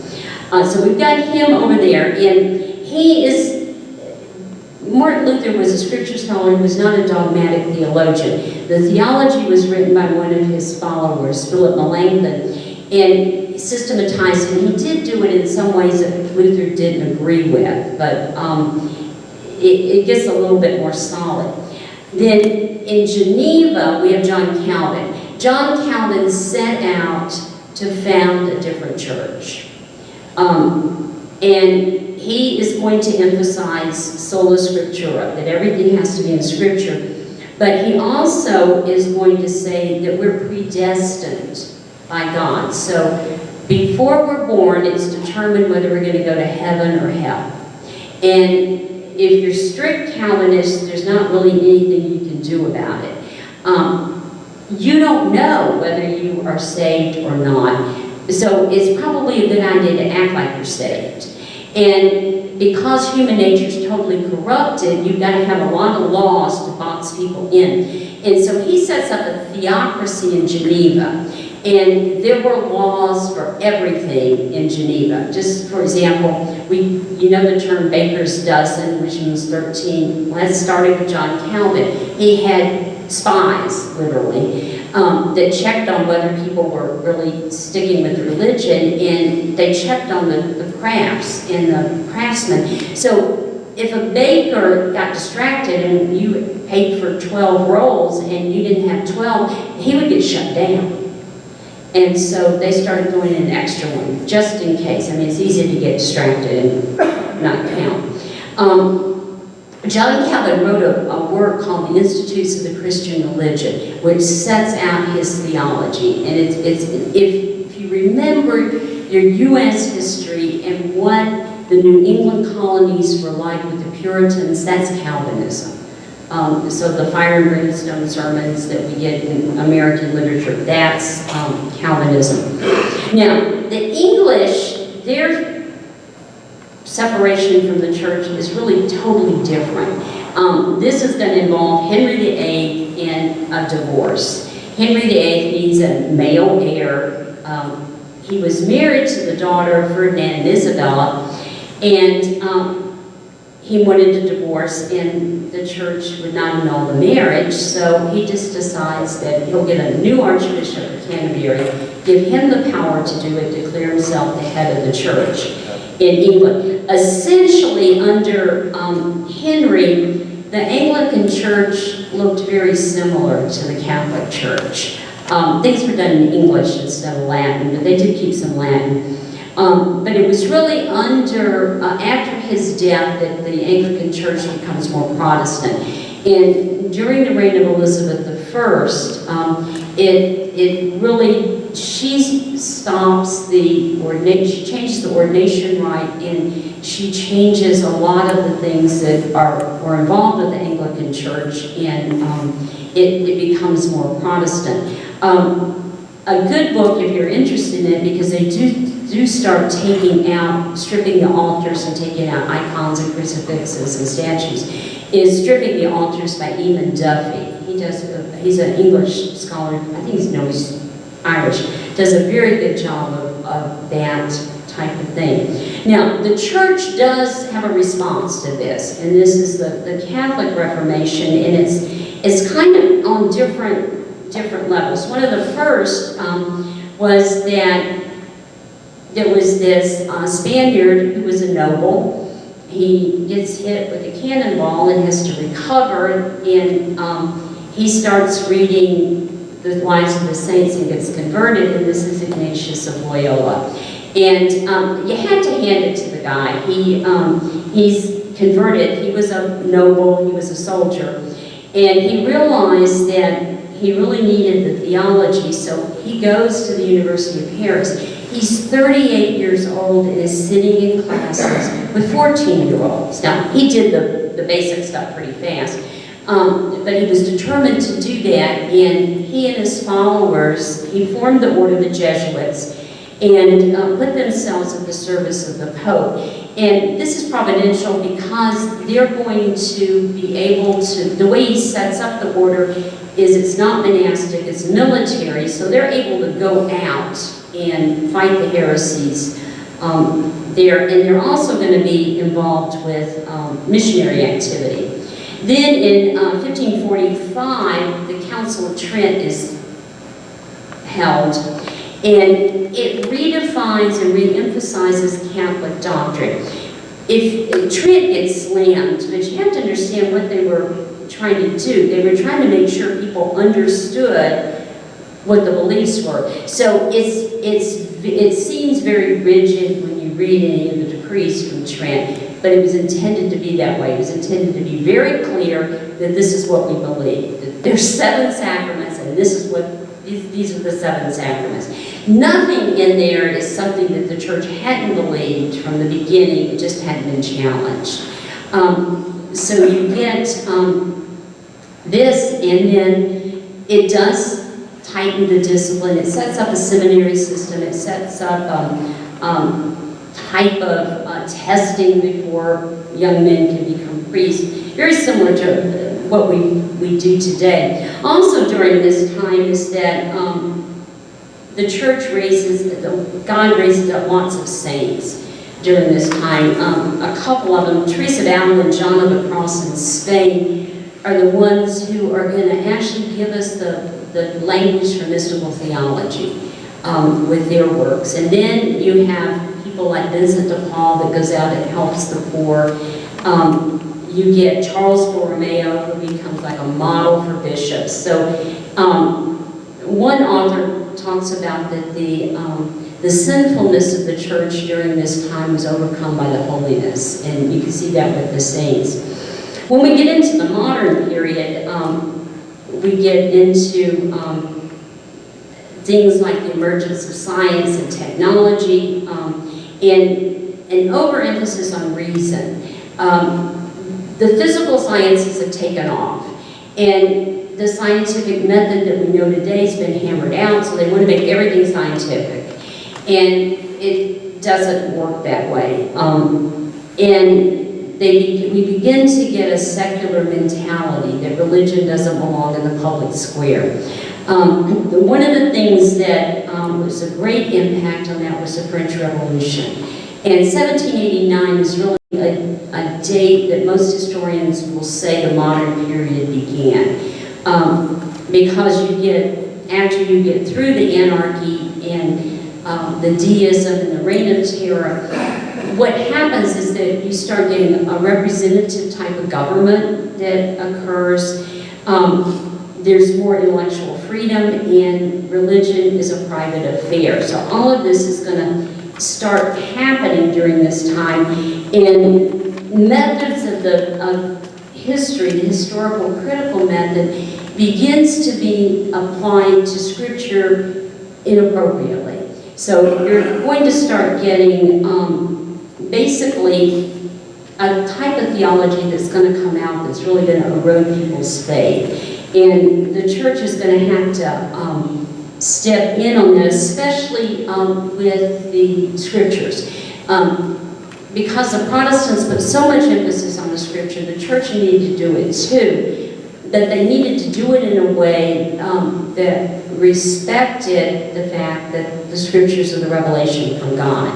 So we've got him over there, and he is, Martin Luther was a scripture scholar, he was not a dogmatic theologian. The theology was written by one of his followers, Philip Melanchthon, and systematized, and he did do it in some ways that Luther didn't agree with, but it gets a little bit more solid. Then in Geneva, we have John Calvin. John Calvin set out to found a different church. And he is going to emphasize sola scriptura, that everything has to be in Scripture. But he also is going to say that we're predestined by God. So before we're born, it's determined whether we're going to go to heaven or hell. And if you're strict Calvinist, there's not really anything you can do about it. You don't know whether you are saved or not. So it's probably a good idea to act like you're saved. And because human nature is totally corrupted, you've got to have a lot of laws to box people in. And so he sets up a theocracy in Geneva. And there were laws for everything in Geneva. Just for example, you know the term baker's dozen, which means 13. Well, that started with John Calvin. He had spies, literally, that checked on whether people were really sticking with religion, and they checked on the crafts and the craftsmen. So if a baker got distracted and you paid for 12 rolls and you didn't have 12, he would get shut down. And so they started going in an extra one, just in case. I mean, it's easy to get distracted and not count. John Calvin wrote a work called The Institutes of the Christian Religion, which sets out his theology. And if you remember your U.S. history and what the New England colonies were like with the Puritans, that's Calvinism. So the fire and brimstone sermons that we get in American literature, that's Calvinism. Now, the English, their separation from the church is really totally different. This is going to involve Henry VIII and a divorce. Henry VIII needs a male heir. He was married to the daughter of Ferdinand and Isabella, and he wanted a divorce, and the church would not annul the marriage, so he just decides that he'll get a new Archbishop of Canterbury, give him the power to do it, declare himself the head of the church in England. Essentially, under Henry, the Anglican Church looked very similar to the Catholic Church. Things were done in English instead of Latin, but they did keep some Latin. But it was really after his death that the Anglican Church becomes more Protestant. And during the reign of Elizabeth I, she stops the ordination, she changes the ordination rite, and she changes a lot of the things that were involved with the Anglican Church, and it becomes more Protestant. A good book, if you're interested in it, because they do start stripping the altars and taking out icons and crucifixes and statues, is Stripping the Altars by Eamon Duffy. He's an English scholar, I think he's Irish, does a very good job of that type of thing. Now, the church does have a response to this, and this is the Catholic Reformation, and it's kind of on different levels. One of the first was that there was this Spaniard who was a noble. He gets hit with a cannonball and has to recover, and he starts reading the lives of the saints and gets converted, and this is Ignatius of Loyola. And you had to hand it to the guy. He's converted. He was a noble, he was a soldier, and he realized that he really needed the theology, so he goes to the University of Paris. He's 38 years old and is sitting in classes with 14-year-olds. Now, he did the basic stuff pretty fast, but he was determined to do that, and he and his followers, he formed the Order of the Jesuits and put themselves at the service of the Pope. And this is providential because they're going to be able to, the way he sets up the order is it's not monastic, it's military, so they're able to go out and fight the heresies there. And they're also going to be involved with missionary activity. Then in 1545, the Council of Trent is held, and it redefines and re-emphasizes Catholic doctrine. If Trent gets slammed, but you have to understand what they were trying to do. They were trying to make sure people understood what the beliefs were. So it seems very rigid when you read any of the decrees from Trent, but it was intended to be that way. It was intended to be very clear that this is what we believe. That there's 7 sacraments, and this is what these are the 7 sacraments. Nothing in there is something that the church hadn't believed from the beginning. It just hadn't been challenged. So you get this, and then it does tighten the discipline. It sets up a seminary system. It sets up type of testing before young men can become priests. Very similar to what we do today. Also during this time is that the church God raises up lots of saints during this time. A couple of them, Teresa of Avila and John of the Cross in Spain, are the ones who are going to actually give us the language for mystical theology with their works. And then you have people like Vincent de Paul that goes out and helps the poor. You get Charles Borromeo, who becomes like a model for bishops. So one author talks about that the sinfulness of the church during this time was overcome by the holiness, and you can see that with the saints. When we get into the modern period, we get into things like the emergence of science and technology, and an overemphasis on reason. The physical sciences have taken off, and the scientific method that we know today has been hammered out, so they want to make everything scientific. And it doesn't work that way. And we begin to get a secular mentality that religion doesn't belong in the public square. One of the things that was a great impact on that was the French Revolution. And 1789 is really a date that most historians will say the modern period began. Because after you get through the anarchy and the deism and the reign of terror, what happens is that you start getting a representative type of government that occurs. There's more intellectual freedom, and religion is a private affair. So all of this is going to start happening during this time, and methods of history, the historical critical method, begins to be applied to Scripture inappropriately. So you're going to start getting basically a type of theology that's going to come out that's really going to erode people's faith. And the church is going to have to step in on that, especially with the Scriptures. Because the Protestants put so much emphasis on the Scripture, the church needed to do it too. That they needed to do it in a way that respected the fact that the Scriptures are the revelation from God.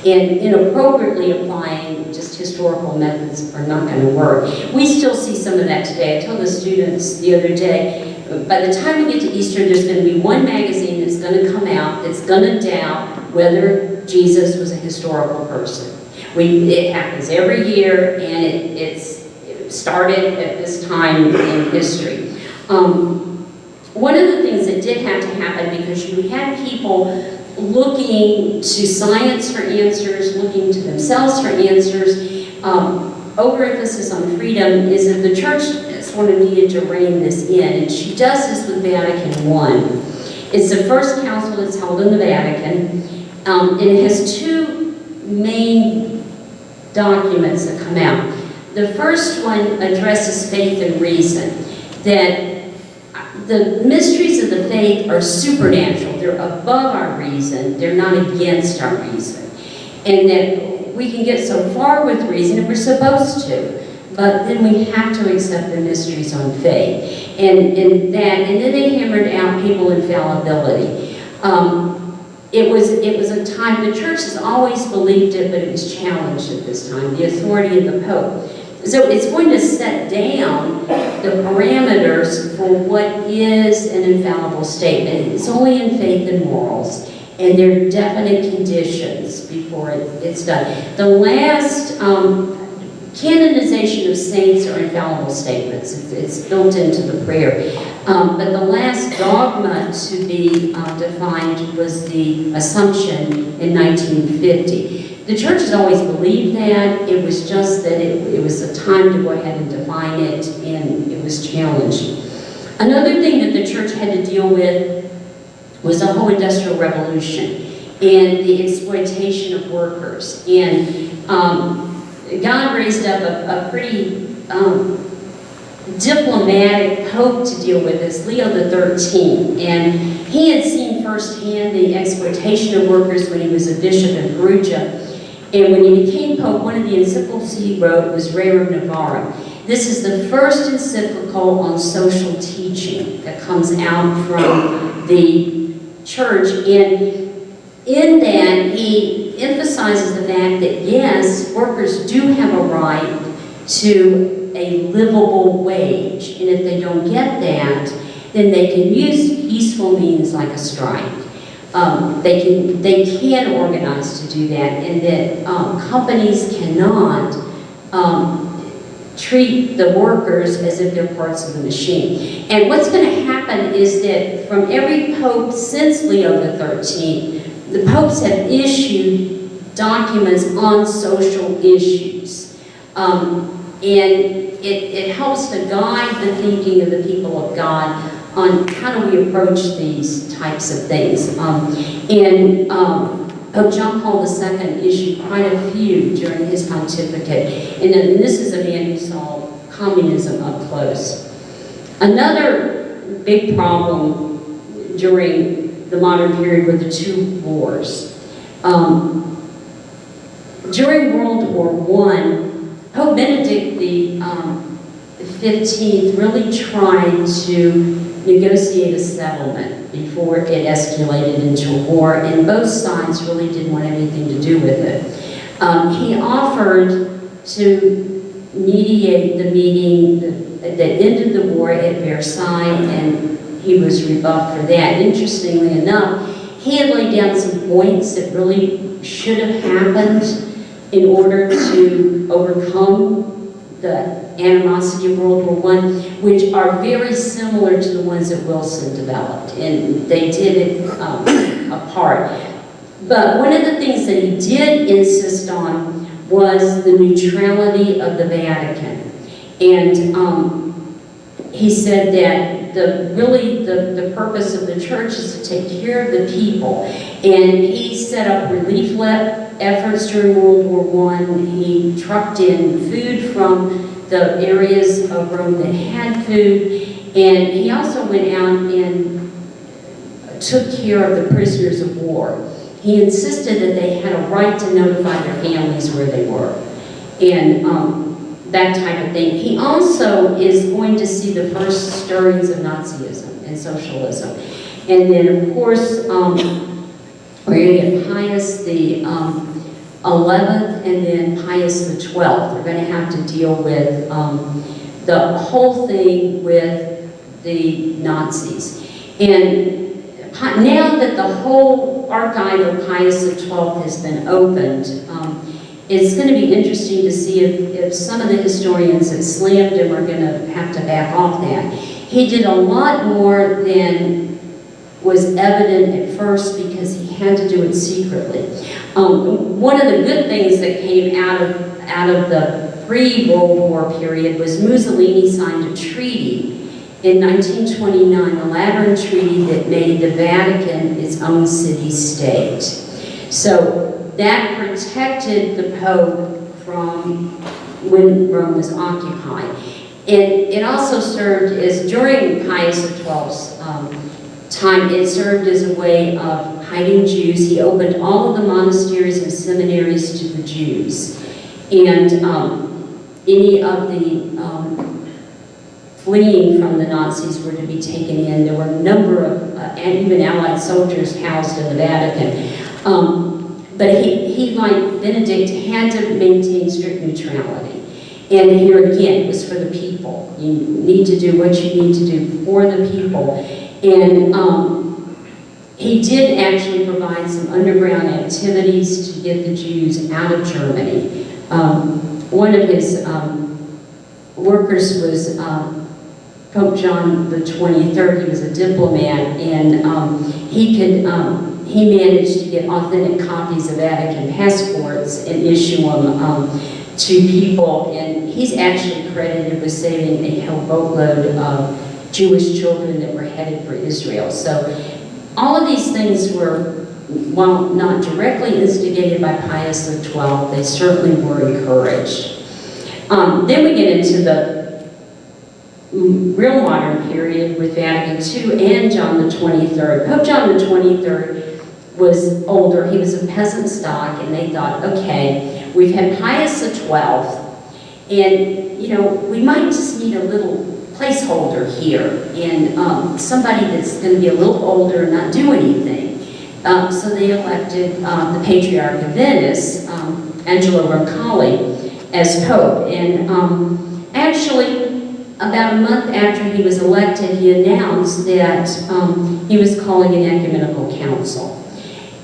And inappropriately applying just historical methods are not going to work. We still see some of that today. I told the students the other day, by the time we get to Easter, there's going to be one magazine that's going to come out that's going to doubt whether Jesus was a historical person. It happens every year, and it started at this time in history. One of the things that did have to happen, because you had people looking to science for answers, looking to themselves for answers, overemphasis on freedom, is that the church sort of needed to rein this in, and she does this with Vatican I. It's the first council that's held in the Vatican, And it has two main documents that come out. The first one addresses faith and reason, that the mysteries of the faith are supernatural. They're above our reason. They're not against our reason. And that we can get so far with reason, and we're supposed to, but then we have to accept the mysteries on faith. And then they hammered out papal infallibility. It was a time, the church has always believed it, but it was challenged at this time, the authority of the Pope. So it's going to set down the parameters for what is an infallible statement. It's only in faith and morals, and there are definite conditions before it's done. The last canonization of saints are infallible statements. It's built into the prayer. But the last dogma to be defined was the Assumption in 1950. The church has always believed that. It was just that it was a time to go ahead and define it, and it was challenged. Another thing that the church had to deal with was the whole Industrial Revolution and the exploitation of workers. And God raised up a pretty diplomatic pope to deal with this, Leo XIII, and he had seen firsthand the exploitation of workers when he was a bishop in Perugia. And when he became pope, one of the encyclicals he wrote was Rcia Novara. This is the first encyclical on social teaching that comes out from the church, and in that he emphasizes the fact that yes, workers do have a right to a livable wage, and if they don't get that, then they can use peaceful means like a strike. They can organize to do that, and that companies cannot treat the workers as if they're parts of the machine. And what's going to happen is that from every pope since Leo XIII, the popes have issued documents on social issues. And it helps to guide the thinking of the people of God on how do we approach these types of things. Pope John Paul II issued quite a few during his pontificate, and this is a man who saw communism up close. Another big problem during the modern period were the two wars. During World War I, Pope Benedict XV really tried to negotiate a settlement before it escalated into a war, and both sides really didn't want anything to do with it. He offered to mediate the meeting that ended the war at Versailles, and he was rebuffed for that. Interestingly enough, he had laid down some points that really should have happened in order to overcome the animosity of World War I, which are very similar to the ones that Wilson developed, and they did it apart. But one of the things that he did insist on was the neutrality of the Vatican. And he said that the purpose of the church is to take care of the people. And he set up relief efforts during World War I. He trucked in food from the areas of Rome that had food, and he also went out and took care of the prisoners of war. He insisted that they had a right to notify their families where they were, and that type of thing. He also is going to see the first stirrings of Nazism and socialism. And then, of course, we're going to get Pius the 11th, and then Pius the 12th. We're going to have to deal with the whole thing with the Nazis. And now that the whole archive of Pius the 12th has been opened, it's going to be interesting to see if some of the historians that slammed him are going to have to back off that. He did a lot more than was evident at first because he had to do it secretly. One of the good things that came out of the pre-World War period was Mussolini signed a treaty in 1929, the Lateran Treaty that made the Vatican its own city-state. So that protected the Pope from when Rome was occupied. And it also served as, during Pius XII's time, it served as a way of hiding Jews. He opened all of the monasteries and seminaries to the Jews. And any of the fleeing from the Nazis were to be taken in. There were a number of, and even Allied soldiers housed in the Vatican. But he, like Benedict, had to maintain strict neutrality. And here again, it was for the people. You need to do what you need to do for the people. And he did actually provide some underground activities to get the Jews out of Germany. One of his workers was Pope John the 23rd. He was a diplomat, and he managed to get authentic copies of Vatican passports and issue them to people. And he's actually credited with saving a whole boatload of Jewish children that were headed for Israel. So all of these things were, while not directly instigated by Pius XII, they certainly were encouraged. Then we get into the real modern period with Vatican II and John the 23rd. Pope John the 23rd was older. He was a peasant stock, and they thought, okay, we've had Pius XII, and you know, we might just need a little placeholder here, and somebody that's going to be a little older and not do anything. So they elected the Patriarch of Venice, Angelo Roncalli, as Pope. And actually, about a month after he was elected, he announced that he was calling an ecumenical council.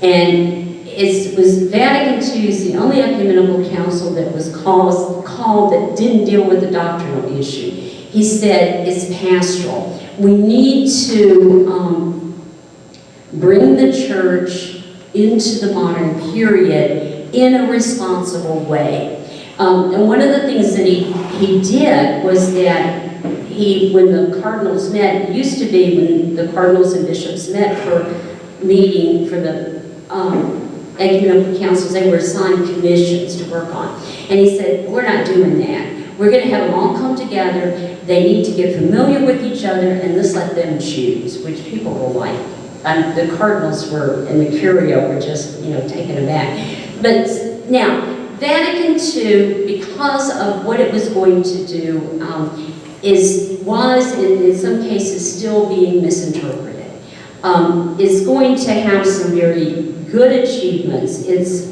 And it was Vatican II is the only ecumenical council that was called that didn't deal with the doctrinal issue. He said it's pastoral. We need to bring the church into the modern period in a responsible way. And one of the things that he did was that when the cardinals met, it used to be when the cardinals and bishops met for meeting for the ecumenical councils, they were assigned commissions to work on. And he said, we're not doing that. We're going to have them all come together. They need to get familiar with each other, and let's let them choose, which people were like. The cardinals were, and the curia were just, taken aback. But now, Vatican II, because of what it was going to do, was in some cases still being misinterpreted. Is going to have some very good achievements. It's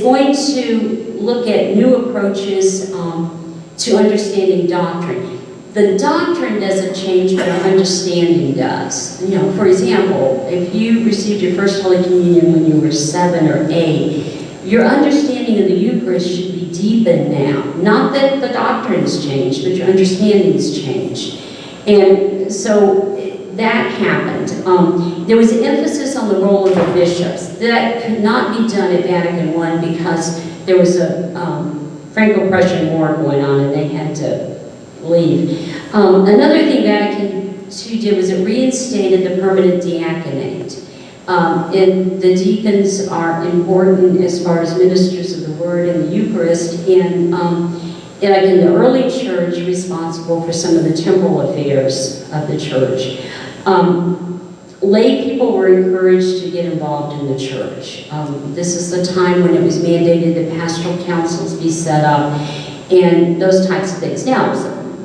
going to look at new approaches to understanding doctrine. The doctrine doesn't change, but our understanding does. For example, if you received your first Holy Communion when you were 7 or 8, your understanding of the Eucharist should be deepened now. Not that the doctrine's changed, but your understanding's changed. And so that happened. There was an emphasis on the role of the bishops. That could not be done at Vatican I because there was a Franco-Prussian War going on and they had to leave. Another thing Vatican II did was it reinstated the permanent diaconate. And the deacons are important as far as ministers of the Word and the Eucharist, and like in the early church, responsible for some of the temporal affairs of the church. Lay people were encouraged to get involved in the church. This is the time when it was mandated that pastoral councils be set up and those types of things. Now,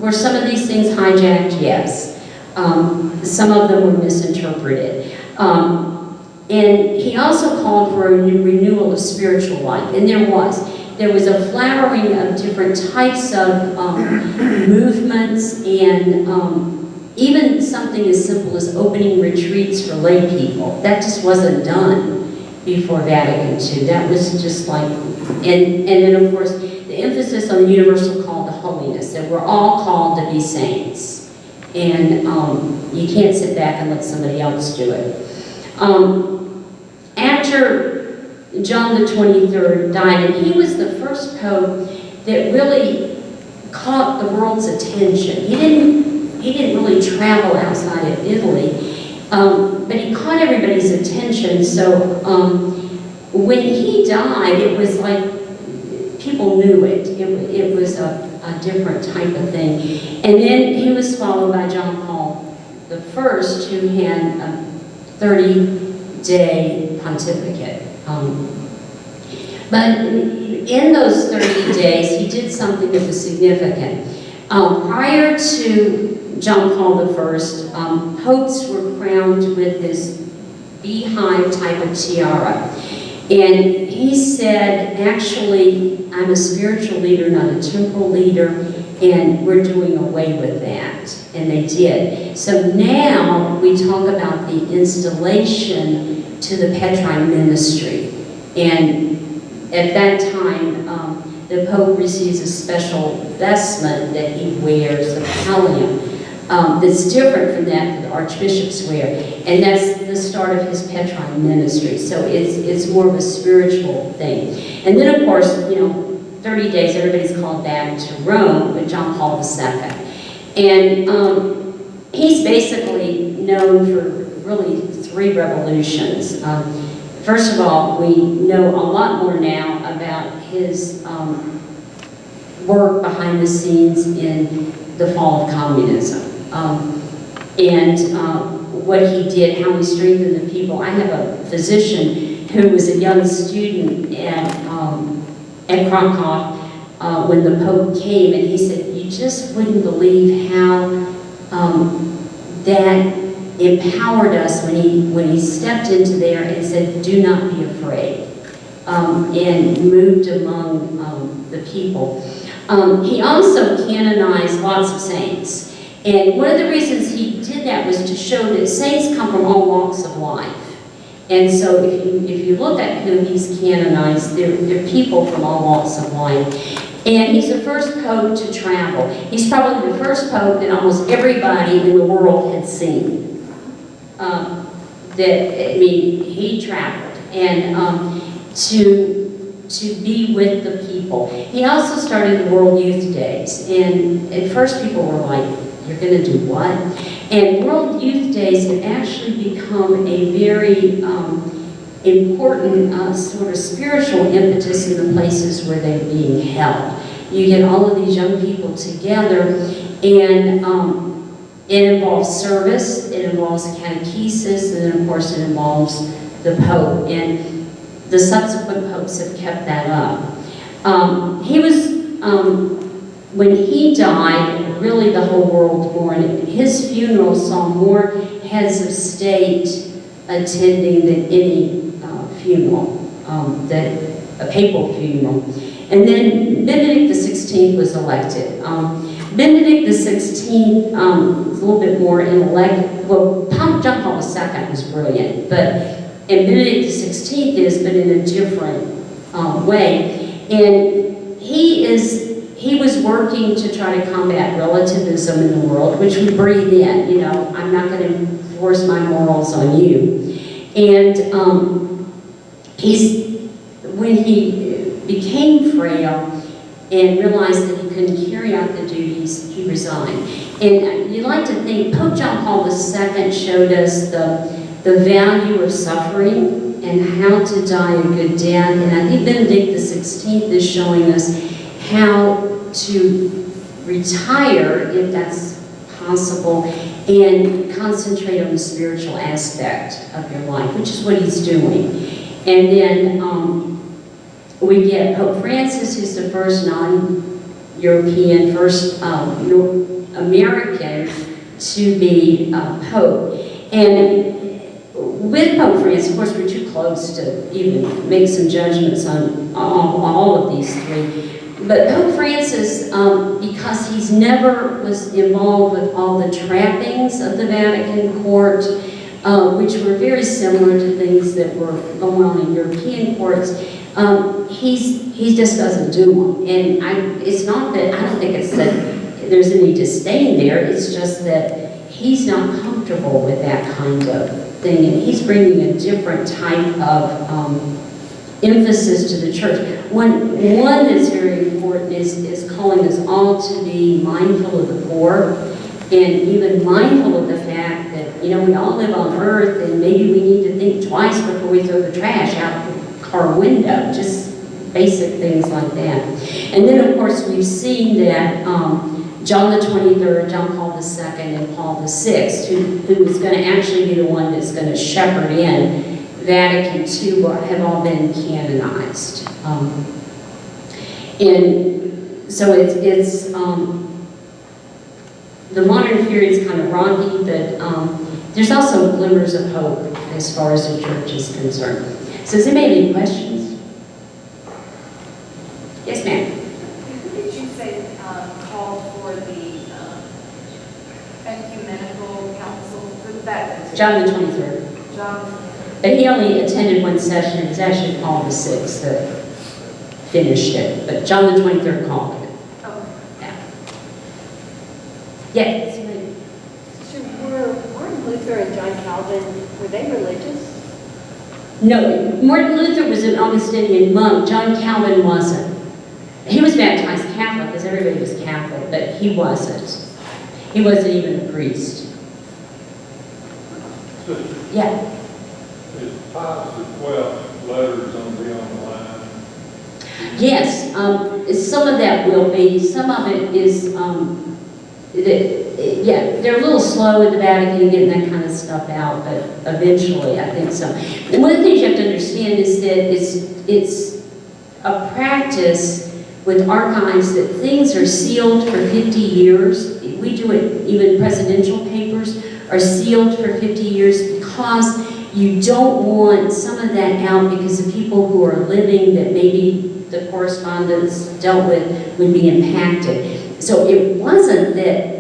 were some of these things hijacked? Yes. Some of them were misinterpreted. And he also called for a renewal of spiritual life, and there was. There was a flowering of different types of movements, and even something as simple as opening retreats for lay people. That just wasn't done before Vatican II. That was just like, and then of course, the emphasis on the universal call to holiness, that we're all called to be saints. And you can't sit back and let somebody else do it. After John the 23rd died, and he was the first pope that really caught the world's attention. He didn't really travel outside of Italy, but he caught everybody's attention. So when he died, it was like people knew it. It was a different type of thing. And then he was followed by John Paul the First, who had a 30-day pontificate. But in those 30 days, he did something that was significant. Prior to John Paul the First, popes were crowned with this beehive type of tiara. And he said, actually, I'm a spiritual leader, not a temporal leader, and we're doing away with that. And they did. So now we talk about the installation to the Petrine ministry. And at that time, the Pope receives a special vestment that he wears, the pallium, that's different from that the archbishops wear. And that's the start of his Petrine ministry. So it's more of a spiritual thing. And then, of course, 30 days, everybody's called back to Rome with John Paul II. And he's basically known for really 3 revolutions. First of all, we know a lot more now about his work behind the scenes in the fall of communism. And what he did, how he strengthened the people. I have a physician who was a young student at Krakow when the Pope came, and he said, you just wouldn't believe how that empowered us when he stepped into there and said, do not be afraid, and moved among the people. He also canonized lots of saints. And one of the reasons he did that was to show that saints come from all walks of life. And so if you look at who he's canonized, they're people from all walks of life. And he's the first pope to travel. He's probably the first pope that almost everybody in the world had seen. He traveled, and to be with the people. He also started the World Youth Days, and at first people were like, you're going to do what? And World Youth Days have actually become a very important sort of spiritual impetus in the places where they're being held. You get all of these young people together, and it involves service, it involves catechesis, and then of course it involves the Pope. And the subsequent popes have kept that up. When he died, really the whole world mourned. His funeral saw more heads of state attending than any funeral, a papal funeral. And then Benedict XVI was elected. Benedict XVI was a little bit more intellect. Well, John Paul II was brilliant, and Benedict XVI is, but in a different way. And he was working to try to combat relativism in the world, which we breathe in. I'm not going to force my morals on you. And when he became frail and realized that he couldn't carry out the duties, he resigned. And you'd like to think Pope John Paul II showed us the value of suffering and how to die a good death. And I think Benedict XVI is showing us how to retire, if that's possible, and concentrate on the spiritual aspect of your life, which is what he's doing. And then we get Pope Francis, who's the first non-European, first American to be Pope. And with Pope Francis, of course, we're too close to even make some judgments on all of these 3. But Pope Francis, because he's never was involved with all the trappings of the Vatican court, which were very similar to things that were going on in European courts, he just doesn't do them. And it's not that, I don't think it's that there's any disdain there, it's just that he's not comfortable with that kind of thing, and he's bringing a different type of emphasis to the church. One that's very important is calling us all to be mindful of the poor, and even mindful of the fact that, we all live on earth, and maybe we need to think twice before we throw the trash out car window, just basic things like that. And then, of course, we've seen that John the 23rd, John Paul II, and Paul VI, who is going to actually be the one that's going to shepherd in Vatican II, have all been canonized. And so it's the modern period's kind of rocky, but there's also glimmers of hope as far as the church is concerned. So does anybody have any questions? Yes, ma'am. Who did you say called for the ecumenical council for the Baptists? John the 23rd. John. But he only attended one session. It was actually Paul VI that finished it. But John the 23rd called it. Oh. Yeah. So were Martin Luther and John Calvin, were they religious? No, Martin Luther was an Augustinian monk. John Calvin wasn't. He was baptized Catholic, because everybody was Catholic, but he wasn't. He wasn't even a priest. Yeah. Is Pius the 12th letters going to be on the line? Yes, some of that will be. Some of it is, yeah, they're a little slow in the Vatican in getting that kind of stuff out, but eventually I think so. And one of the things you have to understand is that it's a practice with archives that things are sealed for 50 years. We do it, even presidential papers are sealed for 50 years because you don't want some of that out because the people who are living that maybe the correspondence dealt with would be impacted. So it wasn't that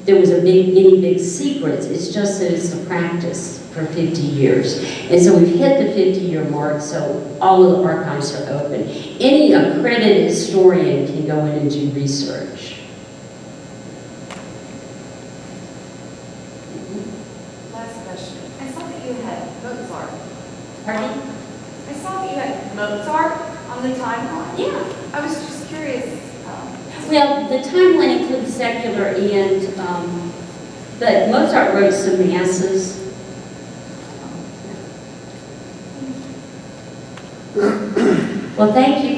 there was any big secrets, it's just that it's the practice for 50 years. And so we've hit the 50-year mark, so all of the archives are open. Any accredited historian can go in and do research. Last question. I saw that you had Mozart. Pardon? I saw that you had Mozart on the timeline. Yeah. I was just curious. Well, the timeline includes secular and, but Mozart wrote some masses. Well, thank you